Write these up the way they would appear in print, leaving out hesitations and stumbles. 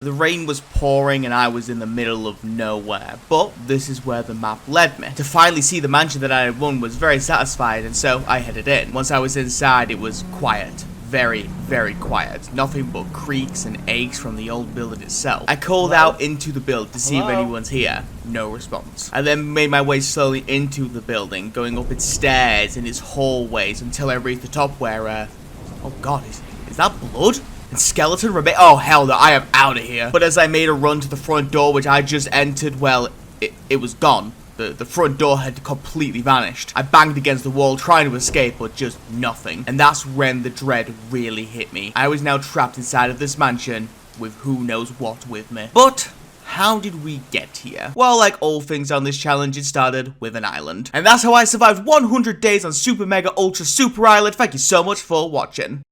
The rain was pouring and I was in the middle of nowhere, but this is where the map led me. To finally see the mansion that I had won was very satisfying, and so I headed in. Once I was inside, it was quiet. Very, very quiet. Nothing but creaks and aches from the old building itself. I called out into the building to see if anyone's here. No response. I then made my way slowly into the building, going up its stairs and its hallways until I reached the top where, oh god, is that blood? And skeleton remain. Oh hell no, I am out of here. But as I made a run to the front door, which I just entered, well, it was gone. The front door had completely vanished. I banged against the wall trying to escape, but just nothing. And that's when the dread really hit me. I was now trapped inside of this mansion with who knows what with me. But how did we get here? Well, like all things on this challenge, it started with an island. And that's how I survived 100 days on Super Mega Ultra Super Island. Thank you so much for watching.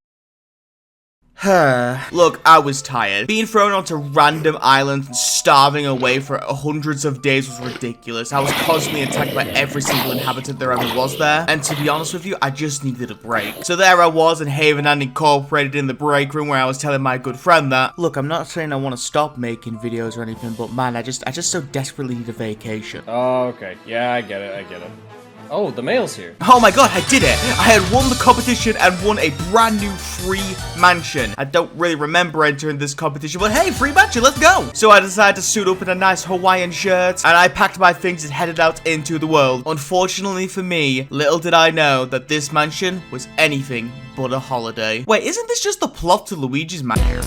Look, I was tired. Being thrown onto random islands and starving away for hundreds of days was ridiculous. I was constantly attacked by every single inhabitant there ever was there. And to be honest with you, I just needed a break. So there I was in Haven and Incorporated in the break room where I was telling my good friend that, look, I'm not saying I want to stop making videos or anything, but man, I just so desperately need a vacation. Oh, okay. Yeah, I get it. Oh, the mail's here. Oh my god, I did it! I had won the competition and won a brand new free mansion. I don't really remember entering this competition, but hey, free mansion, let's go! So I decided to suit up in a nice Hawaiian shirt, and I packed my things and headed out into the world. Unfortunately for me, little did I know that this mansion was anything but a holiday. Wait, isn't this just the plot to Luigi's Mansion?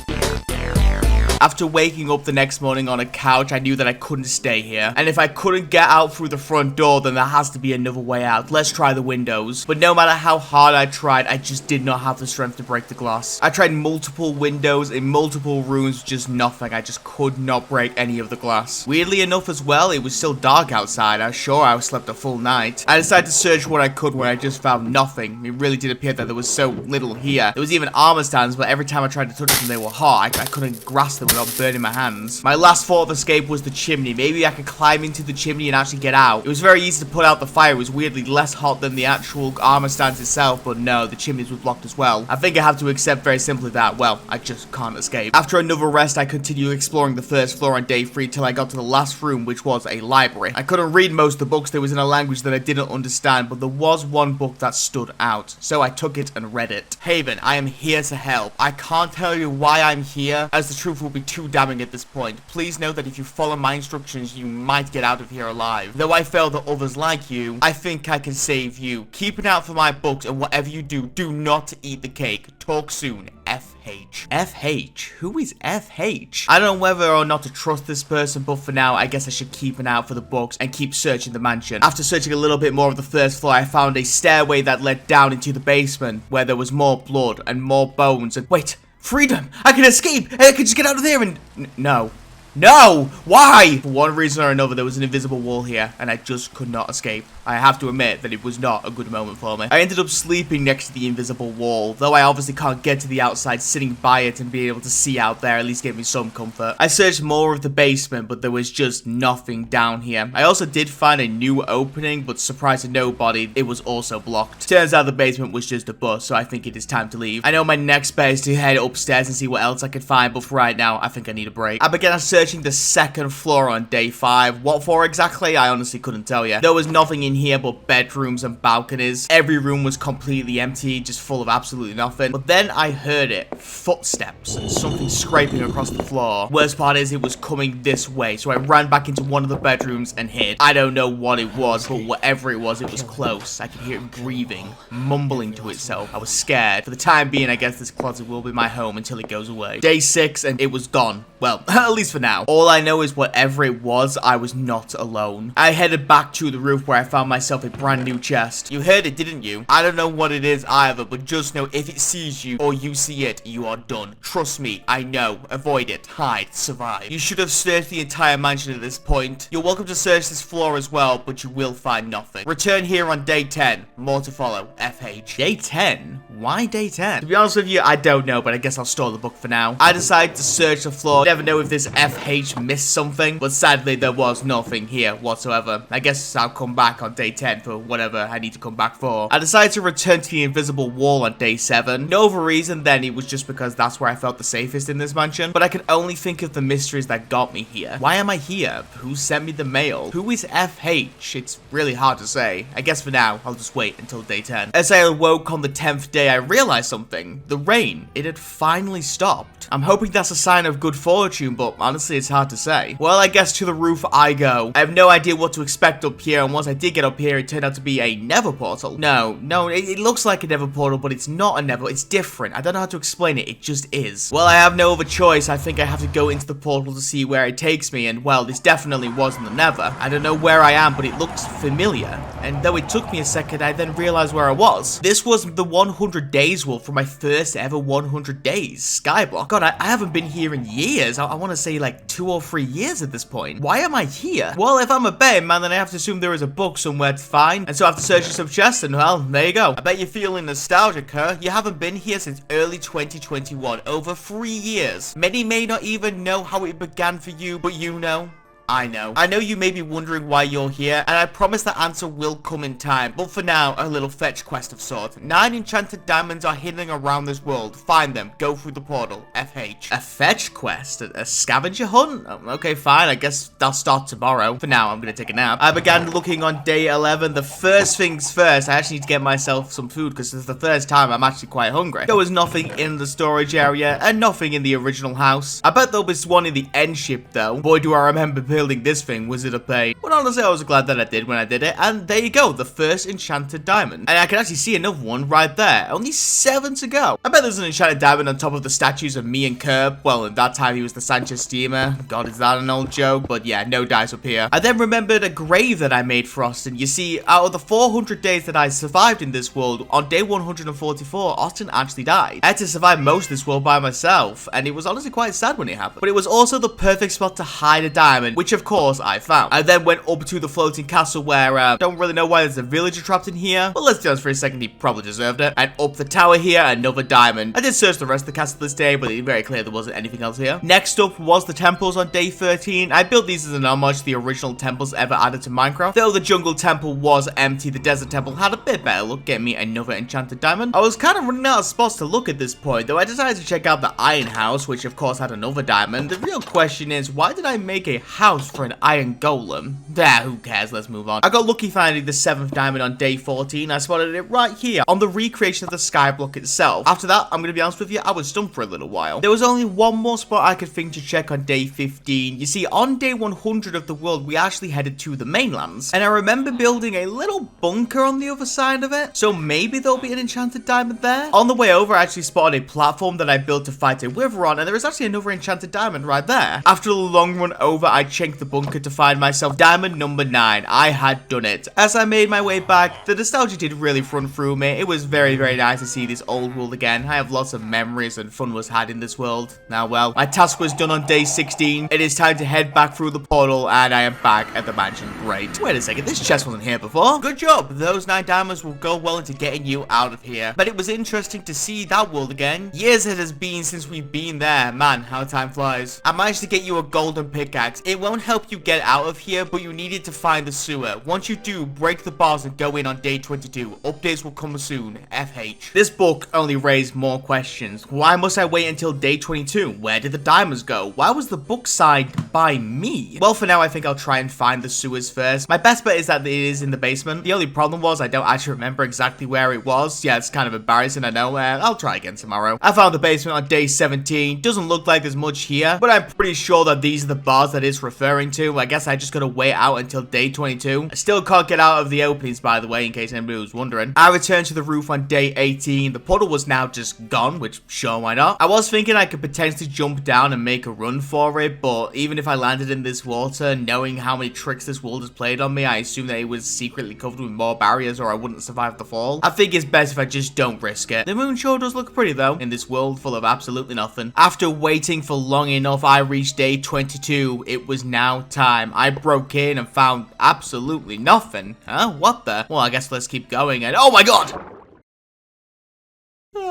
After waking up the next morning on a couch, I knew that I couldn't stay here. And if I couldn't get out through the front door, then there has to be another way out. Let's try the windows. But no matter how hard I tried, I just did not have the strength to break the glass. I tried multiple windows in multiple rooms, just nothing. I just could not break any of the glass. Weirdly enough as well, it was still dark outside. I was sure I slept a full night. I decided to search what I could when I just found nothing. It really did appear that there was so little here. There was even armor stands, but every time I tried to touch them, they were hot. I couldn't grasp them without burning my hands. My last thought of escape was the chimney. Maybe I could climb into the chimney and actually get out. It was very easy to put out the fire. It was weirdly less hot than the actual armor stands itself, but no, the chimneys were blocked as well. I think I have to accept very simply that, well, I just can't escape. After another rest, I continued exploring the first floor on day 3 till I got to the last room, which was a library. I couldn't read most of the books. They was in a language that I didn't understand, but there was one book that stood out, so I took it and read it. Haven, I am here to help. I can't tell you why I'm here, as the truth will be too damning at this point. Please know that if you follow my instructions, you might get out of here alive. Though I failed at others like you, I think I can save you. Keep an eye out for my books, and whatever you do, do not eat the cake. Talk soon. FH. FH? Who is FH? I don't know whether or not to trust this person, but for now, I guess I should keep an eye out for the books and keep searching the mansion. After searching a little bit more of the first floor, I found a stairway that led down into the basement, where there was more blood and more bones and— wait! Freedom! I can escape! I can just get out of there and— no. No! Why? For one reason or another, there was an invisible wall here, and I just could not escape. I have to admit that it was not a good moment for me. I ended up sleeping next to the invisible wall, though I obviously can't get to the outside. Sitting by it and being able to see out there at least gave me some comfort. I searched more of the basement, but there was just nothing down here. I also did find a new opening, but surprise to nobody, it was also blocked. Turns out the basement was just a bus, so I think it is time to leave. I know my next bet is to head upstairs and see what else I can find, but for right now, I think I need a break. I began searching the second floor on day 5. What for exactly? I honestly couldn't tell you. There was nothing in here but bedrooms and balconies. Every room was completely empty, just full of absolutely nothing. But then I heard it. Footsteps and something scraping across the floor. Worst part is it was coming this way, so I ran back into one of the bedrooms and hid. I don't know what it was, but whatever it was close. I could hear it breathing, mumbling to itself. I was scared. For the time being, I guess this closet will be my home until it goes away. Day 6 and it was gone. Well, at least for now. All I know is whatever it was, I was not alone. I headed back to the roof where I found myself a brand new chest. You heard it, didn't you? I don't know what it is either, but just know if it sees you or you see it, you are done. Trust me, I know. Avoid it. Hide. Survive. You should have searched the entire mansion at this point. You're welcome to search this floor as well, but you will find nothing. Return here on day 10. More to follow. FH. Day 10? why day 10? To be honest with you, I don't know, but I guess I'll store the book for now. I decided to search the floor. Never know if this FH missed something, but sadly there was nothing here whatsoever. I guess I'll come back on day 10 for whatever I need to come back for. I decided to return to the invisible wall on day 7. No other reason than it was just because that's where I felt the safest in this mansion, but I can only think of the mysteries that got me here. Why am I here? Who sent me the mail? Who is FH? It's really hard to say. I guess for now, I'll just wait until day 10. As I awoke on the 10th day, I realized something. The rain, it had finally stopped. I'm hoping that's a sign of good fortune, but honestly, it's hard to say. Well, I guess to the roof I go. I have no idea what to expect up here, and once I did get up here, it turned out to be a nether portal. No, it looks like a nether portal, but it's not a nether. It's different. I don't know how to explain it. It just is. Well, I have no other choice. I think I have to go into the portal to see where it takes me, and well, this definitely wasn't the nether. I don't know where I am, but it looks familiar. And though it took me a second, I then realized where I was. This was the 100 days wolf from my first ever 100 days, Skyblock. God, I haven't been here in years. I want to say like 2 or 3 years at this point. Why am I here? Well, if I'm a betting man, then I have to assume there is a book somewhere to find. And so after searching some chests, and well, there you go. I bet you're feeling nostalgic, huh? You haven't been here since early 2021, over 3 years. Many may not even know how it began for you, but you know. I know. I know you may be wondering why you're here, and I promise the answer will come in time. But for now, a little fetch quest of sorts. 9 enchanted diamonds are hidden around this world. Find them. Go through the portal. FH. A fetch quest? A scavenger hunt? Okay, fine. I guess I'll start tomorrow. For now, I'm gonna take a nap. I began looking on day 11. The first things first, I actually need to get myself some food, because it's the first time I'm actually quite hungry. There was nothing in the storage area, and nothing in the original house. I bet there'll be one in the end ship, though. Boy, do I remember building this thing. Was it a pain? But honestly, I was glad that I did when I did it. And there you go, the first enchanted diamond. And I can actually see another one right there. Only 7 to go. I bet there's an enchanted diamond on top of the statues of me and Curb. Well, at that time, he was the Sanchez steamer. God, is that an old joke? But yeah, no dice up here. I then remembered a grave that I made for Austin. You see, out of the 400 days that I survived in this world, on day 144, Austin actually died. I had to survive most of this world by myself. And it was honestly quite sad when it happened. But it was also the perfect spot to hide a diamond, which of course I found. I then went up to the floating castle where, don't really know why there's a villager trapped in here, but let's be honest for a second, he probably deserved it. And up the tower here, another diamond. I did search the rest of the castle this day, but it's very clear there wasn't anything else here. Next up was the temples on day 13. I built these as an homage to the original temples ever added to Minecraft. Though the jungle temple was empty, the desert temple had a bit better look, getting me another enchanted diamond. I was kind of running out of spots to look at this point, though I decided to check out the iron house, which of course had another diamond. The real question is, why did I make a house for an iron golem? Who cares? Let's move on. I got lucky finding the 7th diamond on day 14. I spotted it right here on the recreation of the skyblock itself. After that, I'm gonna be honest with you, I was stumped for a little while. There was only one more spot I could think to check on day 15. You see, on day 100 of the world, we actually headed to the mainlands, and I remember building a little bunker on the other side of it, so maybe there'll be an enchanted diamond there. On the way over, I actually spotted a platform that I built to fight a wither on, and there is actually another enchanted diamond right there. After a long run over, I checked the bunker to find myself diamond number 9. I had done it. As I made my way back, the nostalgia did really run through me. It was very, very nice to see this old world again. I have lots of memories and fun was had in this world. Now, well, my task was done on day 16. It is time to head back through the portal, and I am back at the mansion. Great. Wait a second, this chest wasn't here before. Good job. Those 9 diamonds will go well into getting you out of here. But it was interesting to see that world again. Years it has been since we've been there. Man, how time flies. I managed to get you a golden pickaxe. It won't help you get out of here, but you needed to find the sewer. Once you do, break the bars and go in on day 22. Updates will come soon. FH. This book only raised more questions. Why must I wait until day 22? Where did the diamonds go? Why was the book signed by me? Well, for now, I think I'll try and find the sewers first. My best bet is that it is in the basement. The only problem was I don't actually remember exactly where it was. Yeah, it's kind of embarrassing, I know. I'll try again tomorrow. I found the basement on day 17. Doesn't look like there's much here, but I'm pretty sure that these are the bars that it's referring to. I guess I just gotta wait out until day 22. I still can't get out of the openings, by the way, in case anybody was wondering. I returned to the roof on day 18. The portal was now just gone, which sure, why not? I was thinking I could potentially jump down and make a run for it, but even if I landed in this water, knowing how many tricks this world has played on me, I assume that it was secretly covered with more barriers or I wouldn't survive the fall. I think it's best if I just don't risk it. The moon sure does look pretty though, in this world full of absolutely nothing. After waiting for long enough, I reached day 22. It was now time. I broke in and found absolutely nothing. Huh? What the? Well, I guess let's keep going and oh my god!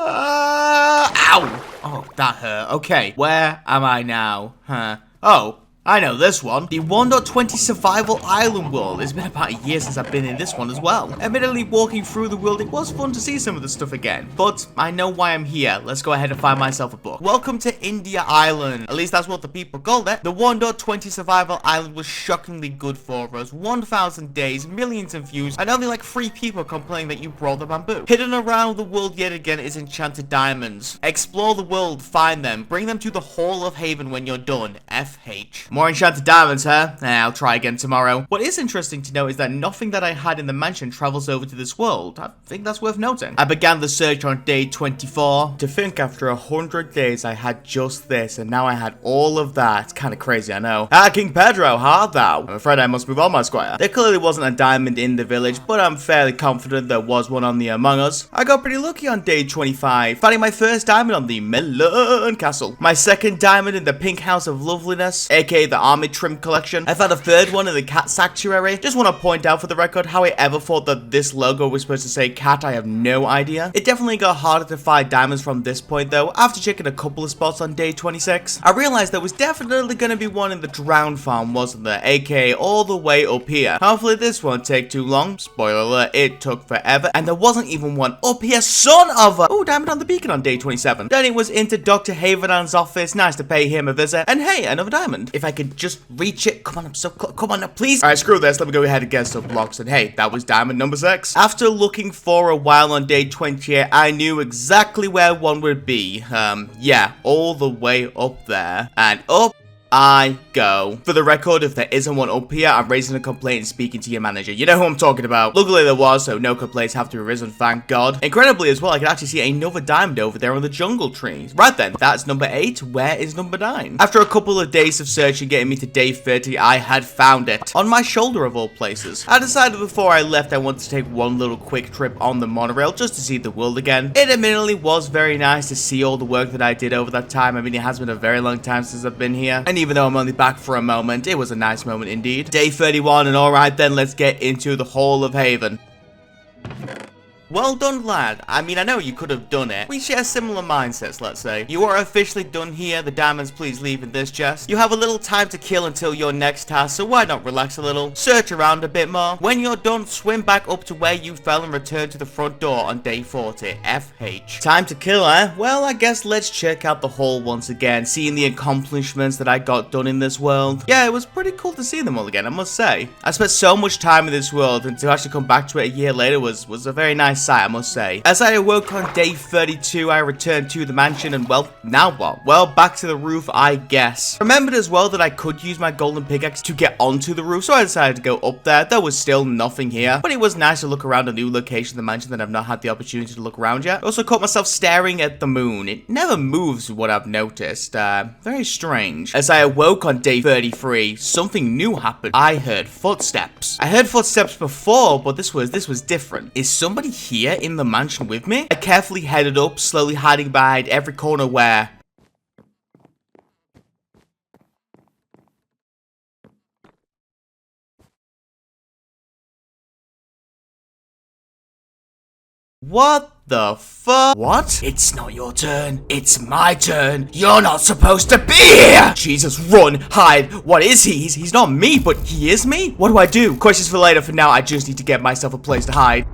Ow! Oh, that hurt. Okay, where am I now? Huh. Oh. I know this one. The 1.20 survival island world. It's been about a year since I've been in this one as well. Admittedly, walking through the world, it was fun to see some of the stuff again. But I know why I'm here. Let's go ahead and find myself a book. Welcome to India Island. At least that's what the people called it. The 1.20 survival island was shockingly good for us. 1,000 days, millions of views, and only like 3 people complain that you brought the bamboo. Hidden around the world yet again is enchanted diamonds. Explore the world, find them, bring them to the Hall of Haven when you're done. FH. More enchanted diamonds, huh? I'll try again tomorrow. What is interesting to note is that nothing that I had in the mansion travels over to this world. I think that's worth noting. I began the search on day 24. To think after 100 days I had just this, and now I had all of that. It's kind of crazy, I know. Ah, King Pedro, how art thou? I'm afraid I must move on, my squire. There clearly wasn't a diamond in the village, but I'm fairly confident there was one on the Among Us. I got pretty lucky on day 25, finding my first diamond on the Melon Castle. My second diamond in the Pink House of Loveliness, aka the Army Trim Collection. I found a third one in the Cat Sanctuary. Just want to point out for the record how I ever thought that this logo was supposed to say cat. I have no idea. It definitely got harder to find diamonds from this point though. After checking a couple of spots on day 26, I realized there was definitely going to be one in the Drowned Farm, wasn't there? AKA all the way up here. Hopefully this won't take too long. Spoiler alert, it took forever. And there wasn't even one up here. Son of a... Oh, diamond on the beacon on day 27. Then it was into Dr. Havenan's office. Nice to pay him a visit. And hey, another diamond. If I could just reach it. Come on, I'm so close. Come on now, please. All right, screw this. Let me go ahead and get some blocks. And hey, that was diamond number 6. After looking for a while on day 28, I knew exactly where one would be. Yeah, all the way up there. And up I go. For the record, if there isn't one up here, I'm raising a complaint and speaking to your manager. You know who I'm talking about. Luckily there was, so no complaints have to be risen, thank God. Incredibly as well, I can actually see another diamond over there on the jungle trees. Right then, that's number 8. Where is number 9? After a couple of days of searching getting me to day 30, I had found it. On my shoulder of all places. I decided before I left I wanted to take one little quick trip on the monorail just to see the world again. It admittedly was very nice to see all the work that I did over that time. I mean, it has been a very long time since I've been here. And even though I'm only back for a moment, it was a nice moment indeed. Day 31, and alright then, let's get into the Hall of Haven. Well done, lad. I mean, I know you could have done it. We share similar mindsets, let's say. You are officially done here. The diamonds please leave in this chest. You have a little time to kill until your next task, so why not relax a little? Search around a bit more. When you're done, swim back up to where you fell and return to the front door on day 40. FH. Time to kill, eh? Well, I guess let's check out the hall once again, seeing the accomplishments that I got done in this world. Yeah, it was pretty cool to see them all again, I must say. I spent so much time in this world, and to actually come back to it a year later was a very nice sight, I must say. As I awoke on day 32, I returned to the mansion and, well, now what? Well, back to the roof, I guess. Remembered as well that I could use my golden pickaxe to get onto the roof, so I decided to go up there. There was still nothing here, but it was nice to look around a new location of the mansion that I've not had the opportunity to look around yet. I also caught myself staring at the moon. It never moves, what I've noticed. Very strange. As I awoke on day 33, something new happened. I heard footsteps. I heard footsteps before, but this was different. Is somebody here in the mansion with me? I carefully headed up, slowly hiding behind every corner where... What the fuck? What? It's not your turn. It's my turn. You're not supposed to be here! Jesus, run, hide. What is he? He's not me, but he is me? What do I do? Questions for later. For now, I just need to get myself a place to hide.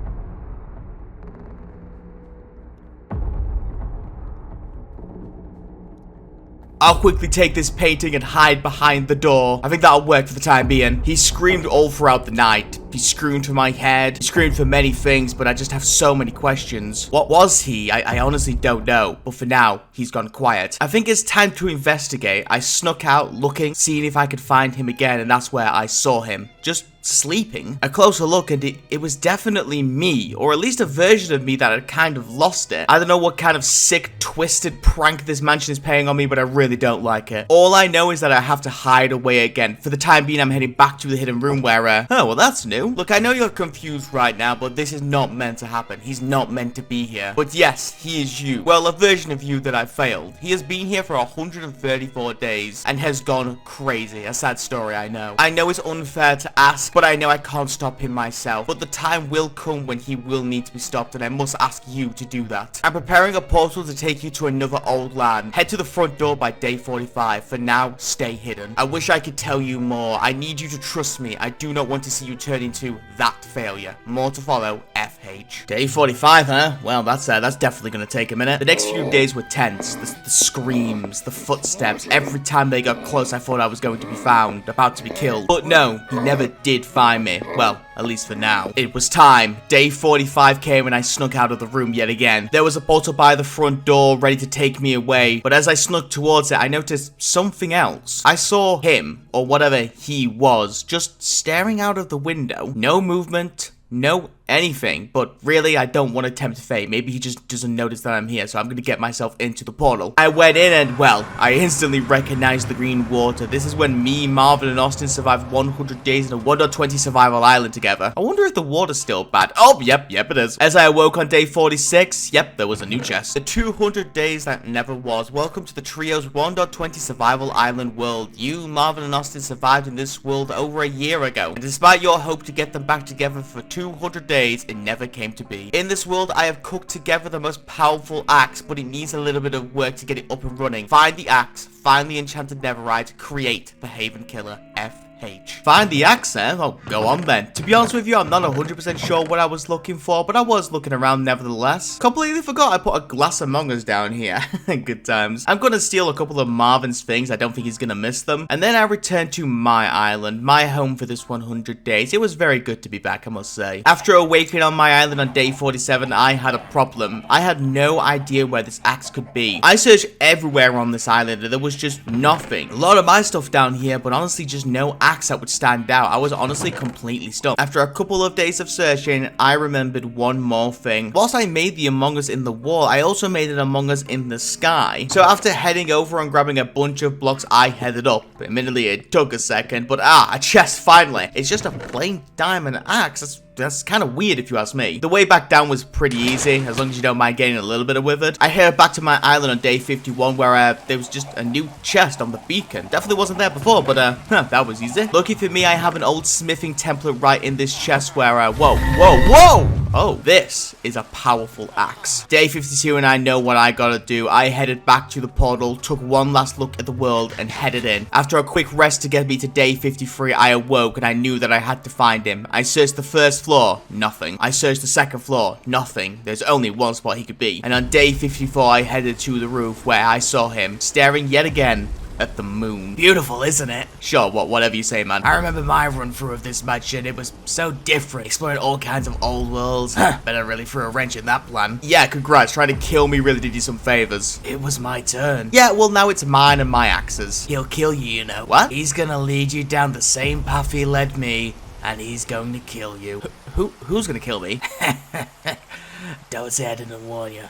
I'll quickly take this painting and hide behind the door. I think that'll work for the time being. He screamed all throughout the night. He screamed for my head. He screamed for many things, but I just have so many questions. What was he? I honestly don't know. But for now, he's gone quiet. I think it's time to investigate. I snuck out looking, seeing if I could find him again, and that's where I saw him. Just sleeping. A closer look and it was definitely me, or at least a version of me that had kind of lost it. I don't know what kind of sick, twisted prank this mansion is playing on me, but I really don't like it. All I know is that I have to hide away again. For the time being, I'm heading back to the hidden room where, oh, well, that's new. Look, I know you're confused right now, but this is not meant to happen. He's not meant to be here. But yes, he is you. Well, a version of you that I I've failed. He has been here for 134 days and has gone crazy. A sad story, I know. I know it's unfair to ask, but I know I can't stop him myself. But the time will come when he will need to be stopped, and I must ask you to do that. I'm preparing a portal to take you to another old land. Head to the front door by day 45. For now, stay hidden. I wish I could tell you more. I need you to trust me. I do not want to see you turn into that failure. More to follow, FH. Day 45, huh? Well, that's definitely gonna take a minute. The next few days were tense. The screams, the footsteps. Every time they got close, I thought I was going to be found, about to be killed. But no, he never did find me. Well, at least for now. It was time. Day 45 came and I snuck out of the room yet again. There was a portal by the front door ready to take me away, but as I snuck towards it, I noticed something else. I saw him, or whatever he was, just staring out of the window. No movement, no anything, but really I don't want to tempt fate. Maybe he just doesn't notice that I'm here, so I'm gonna get myself into the portal. I went in and, well, I instantly recognized the green water. This is when me, Marvin, and Austin survived 100 days in a 1.20 survival island together. I wonder if the water's still bad. Oh, yep, it is. As I awoke on day 46, yep, there was a new chest. The 200 days that never was. Welcome to the trio's 1.20 survival island world. You, Marvin, and Austin survived in this world over a year ago, and despite your hope to get them back together for 200 days, it never came to be. In this world, I have cooked together the most powerful axe, but it needs a little bit of work to get it up and running. Find the axe, find the enchanted netherite, create the Haven Killer, FH. Find the axe, eh? Oh, go on then. To be honest with you, I'm not 100% sure what I was looking for, but I was looking around nevertheless. Completely forgot I put a glass Among Us down here. Good times. I'm gonna steal a couple of Marvin's things. I don't think he's gonna miss them. And then I returned to my island, my home for this 100 days. It was very good to be back, I must say. After awakening on my island on day 47, I had a problem. I had no idea where this axe could be. I searched everywhere on this island and there was just nothing. A lot of my stuff down here, but honestly just no axe that would stand out. I was honestly completely stumped. After a couple of days of searching, I remembered one more thing. Whilst I made the Among Us in the wall, I also made an Among Us in the sky. So after heading over and grabbing a bunch of blocks, I headed up. Admittedly, it took a second, but a chest finally. It's just a plain diamond axe. That's kind of weird if you ask me. The way back down was pretty easy, as long as you don't mind getting a little bit of withered. I headed back to my island on day 51 where there was just a new chest on the beacon. Definitely wasn't there before, but that was easy. Lucky for me, I have an old smithing template right in this chest where, whoa! Oh, this is a powerful axe. Day 52 and I know what I gotta do. I headed back to the portal, took one last look at the world and headed in. After a quick rest to get me to day 53, I awoke and I knew that I had to find him. I searched the first floor, nothing. I searched the second floor, nothing. There's only one spot he could be. And on day 54, I headed to the roof where I saw him, staring yet again at the moon. Beautiful, isn't it? Sure, whatever you say, man. I remember my run through of this mansion. It was so different. Exploring all kinds of old worlds. Better really threw a wrench in that plan. Yeah, congrats. Trying to kill me really did you some favors. It was my turn. Yeah, well, now it's mine and my axes. He'll kill you, you know. What? He's gonna lead you down the same path he led me, and he's going to kill you. Who's gonna kill me? Don't say I didn't warn you.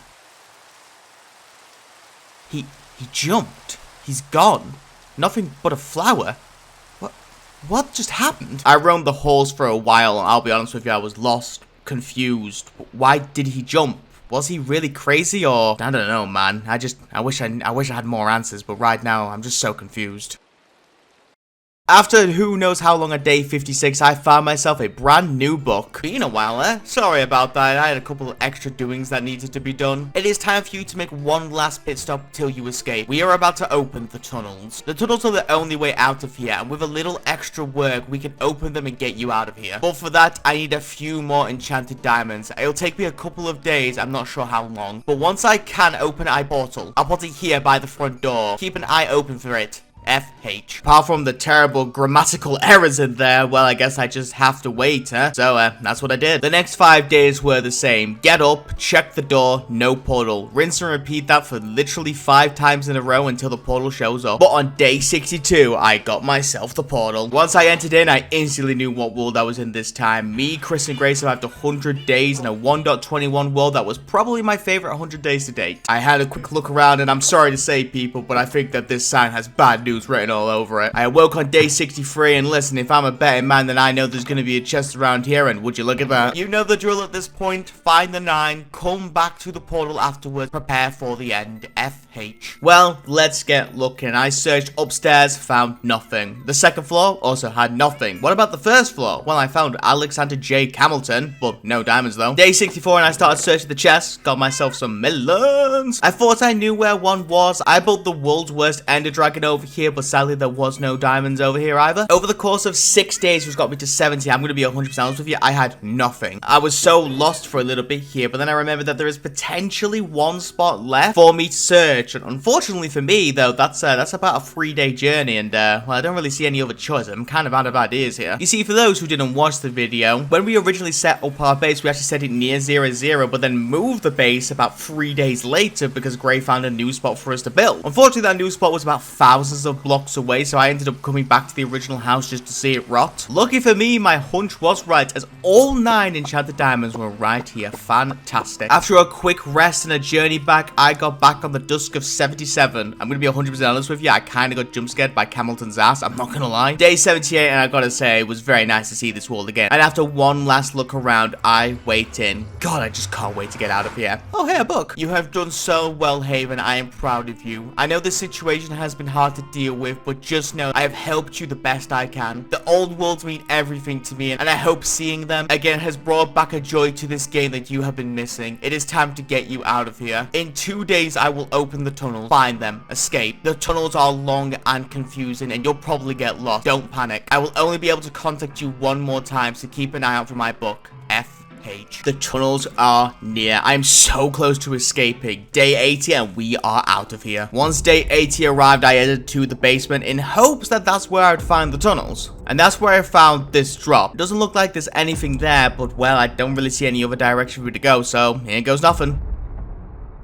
He jumped. He's gone. Nothing but a flower. What just happened? I roamed the halls for a while, and I'll be honest with you, I was lost, confused. Why did he jump? Was he really crazy, or I don't know, man. I wish I had more answers, but right now I'm just so confused. After who knows how long, a day 56, I found myself a brand new book. Been a while, eh? Sorry about that, I had a couple of extra doings that needed to be done. It is time for you to make one last pit stop till you escape. We are about to open the tunnels. The tunnels are the only way out of here, and with a little extra work, we can open them and get you out of here. But for that, I need a few more enchanted diamonds. It'll take me a couple of days, I'm not sure how long. But once I can open a portal, I'll put it here by the front door. Keep an eye open for it. FH. Apart from the terrible grammatical errors in there, well, I guess I just have to wait, huh? So, that's what I did. The next 5 days were the same. Get up, check the door, no portal. Rinse and repeat that for literally 5 times in a row until the portal shows up. But on day 62, I got myself the portal. Once I entered in, I instantly knew what world I was in this time. Me, Chris, and Grace survived 100 days in a 1.21 world that was probably my favorite 100 days to date. I had a quick look around, and I'm sorry to say, people, but I think that this sign has bad news reviews written all over it. I awoke on day 63, and listen, if I'm a betting man, then I know there's going to be a chest around here, and would you look at that? You know the drill at this point. Find the 9, come back to the portal afterwards, prepare for the end. FH. Well, let's get looking. I searched upstairs, found nothing. The second floor also had nothing. What about the first floor? Well, I found Alexander J. Hamilton, but no diamonds though. Day 64, and I started searching the chests, got myself some melons. I thought I knew where one was. I built the world's worst ender dragon over here, but sadly there was no diamonds over here either. Over the course of 6 days, which got me to 70, I'm going to be 100% honest with you, I had nothing. I was so lost for a little bit here, but then I remembered that there is potentially one spot left for me to search. And unfortunately for me, though, that's about a 3-day journey, and well, I don't really see any other choice. I'm kind of out of ideas here. You see, for those who didn't watch the video, when we originally set up our base, we actually set it near 0-0, but then moved the base about 3 days later because Gray found a new spot for us to build. Unfortunately, that new spot was about thousands of blocks away, so I ended up coming back to the original house just to see it rot. Lucky for me, my hunch was right, as all 9 enchanted diamonds were right here. Fantastic. After a quick rest and a journey back, I got back on the dusk of 77. I'm gonna be 100% honest with you, I kind of got jump scared by Hamilton's ass, I'm not gonna lie. Day 78, and I gotta say, it was very nice to see this world again. And after one last look around, I wait in. God, I just can't wait to get out of here. Oh, hey, a book. You have done so well, Haven. I am proud of you. I know this situation has been hard to deal with, but just know I have helped you the best I can. The old worlds mean everything to me, and I hope seeing them again has brought back a joy to this game that you have been missing. It is time to get you out of here. In 2 days, I will open the tunnels, find them, escape. The tunnels are long and confusing, and you'll probably get lost. Don't panic. I will only be able to contact you one more time, so keep an eye out for my book. FH. The tunnels are near. I'm so close to escaping. Day 80 and we are out of here. Once day 80 arrived, I headed to the basement in hopes that that's where I'd find the tunnels. And that's where I found this drop. It doesn't look like there's anything there, but well, I don't really see any other direction for me to go, so here goes nothing.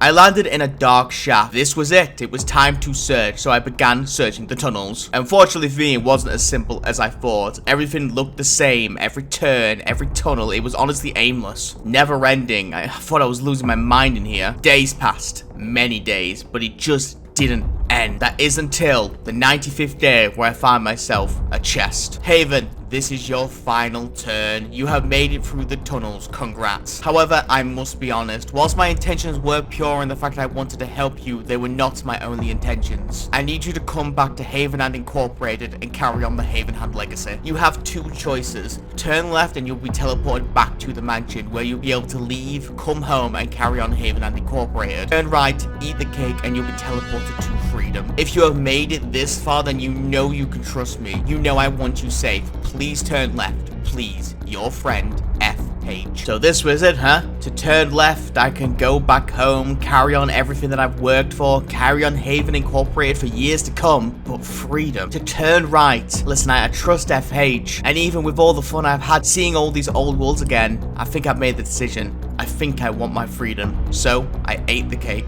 I landed in a dark shaft. This was it. It was time to search, so I began searching the tunnels. Unfortunately for me, it wasn't as simple as I thought. Everything looked the same. Every turn, every tunnel, it was honestly aimless. Never ending. I thought I was losing my mind in here. Days passed. Many days, but it just didn't end. That is until the 95th day where I found myself a chest. Haven, this is your final turn. You have made it through the tunnels. Congrats. However, I must be honest. Whilst my intentions were pure in the fact that I wanted to help you, they were not my only intentions. I need you to come back to Havenhand Incorporated and carry on the Havenhand legacy. You have 2 choices. Turn left and you'll be teleported back to the mansion where you'll be able to leave, come home and carry on Havenhand Incorporated. Turn right, eat the cake and you'll be teleported to freedom. If you have made it this far, then you know you can trust me. You know I want you safe. Please turn left. Please. Your friend, FH. So this was it, huh? To turn left, I can go back home, carry on everything that I've worked for, carry on Haven Incorporated for years to come, but freedom. To turn right. Listen, I trust FH, and even with all the fun I've had seeing all these old worlds again, I think I've made the decision. I think I want my freedom. So, I ate the cake.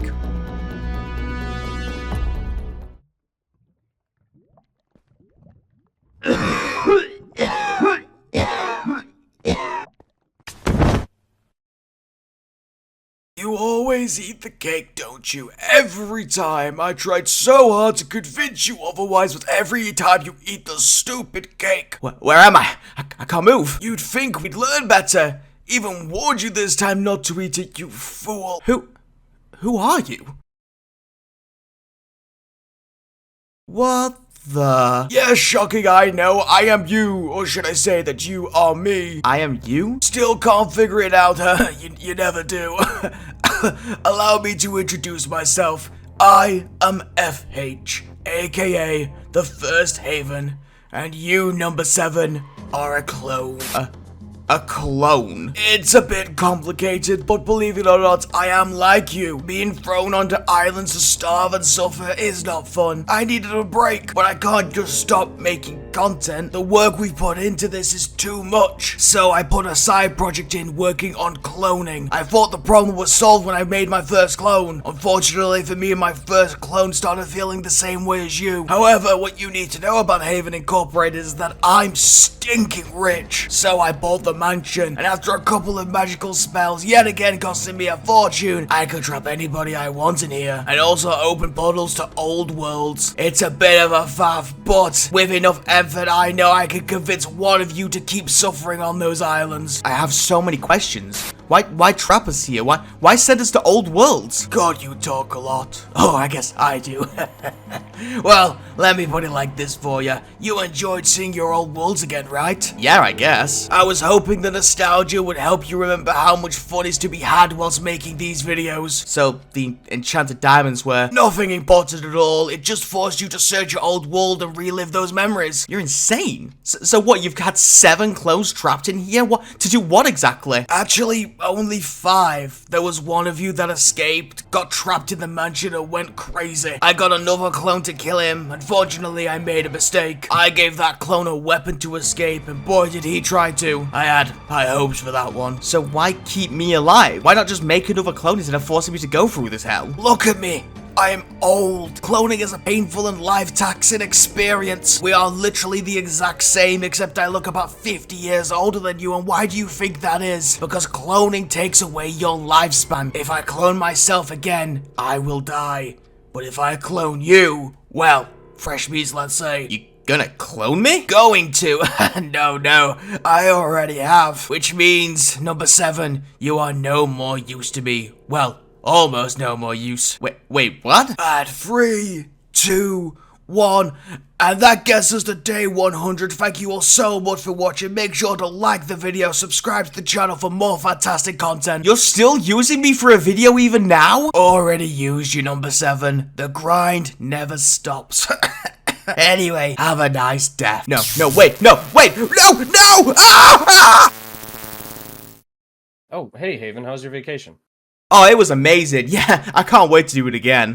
You always eat the cake, don't you? Every time. I tried so hard to convince you otherwise, but every time you eat the stupid cake. Where am I? I can't move. You'd think we'd learn better. Even warned you this time not to eat it, you fool. Who are you? What the? Yeah, shocking, I know. I am you. Or should I say that you are me? I am you? Still can't figure it out, huh? You never do. Allow me to introduce myself. I am FH, aka the First Haven. And you, number 7, are a clone. A clone? It's a bit complicated, but believe it or not, I am like you. Being thrown onto islands to starve and suffer is not fun. I needed a break, but I can't just stop making content. The work we've put into this is too much. So I put a side project in working on cloning. I thought the problem was solved when I made my first clone. Unfortunately for me, my first clone started feeling the same way as you. However, what you need to know about Haven Incorporated is that I'm stinking rich. So I bought the mansion, and after a couple of magical spells, yet again costing me a fortune, I could trap anybody I want in here, and also open portals to old worlds. It's a bit of a faff, but with enough effort, I know I could convince one of you to keep suffering on those islands. I have so many questions. Why trap us here? Why send us to old worlds? God, you talk a lot. Oh, I guess I do. Well, let me put it like this for you. You enjoyed seeing your old worlds again, right? Yeah, I guess. I was hoping the nostalgia would help you remember how much fun is to be had whilst making these videos. So, the enchanted diamonds were... Nothing important at all. It just forced you to search your old world and relive those memories. You're insane. So what, you've had 7 clones trapped in here? What to do what exactly? Actually, only 5. There was one of you that escaped, got trapped in the mansion and went crazy. I got another clone to kill him. Unfortunately, I made a mistake. I gave that clone a weapon to escape, and boy did he try to. I had high hopes for that one. So why keep me alive? Why not just make another clone instead of forcing me to go through this hell? Look at me. I am old. Cloning is a painful and life-taxing experience. We are literally the exact same, except I look about 50 years older than you, and why do you think that is? Because cloning takes away your lifespan. If I clone myself again, I will die. But if I clone you, well, fresh meats, let's say. You gonna clone me? Going to. No, I already have. Which means, number 7, you are no more use to me. Well, almost no more use. Wait, what? At 3, 2, 1, and that gets us to day 100. Thank you all so much for watching. Make sure to like the video, subscribe to the channel for more fantastic content. You're still using me for a video even now? Already used you, number 7. The grind never stops. Anyway, have a nice death. No, wait, no! Ah! Oh, hey, Haven, how's your vacation? Oh, it was amazing. Yeah, I can't wait to do it again.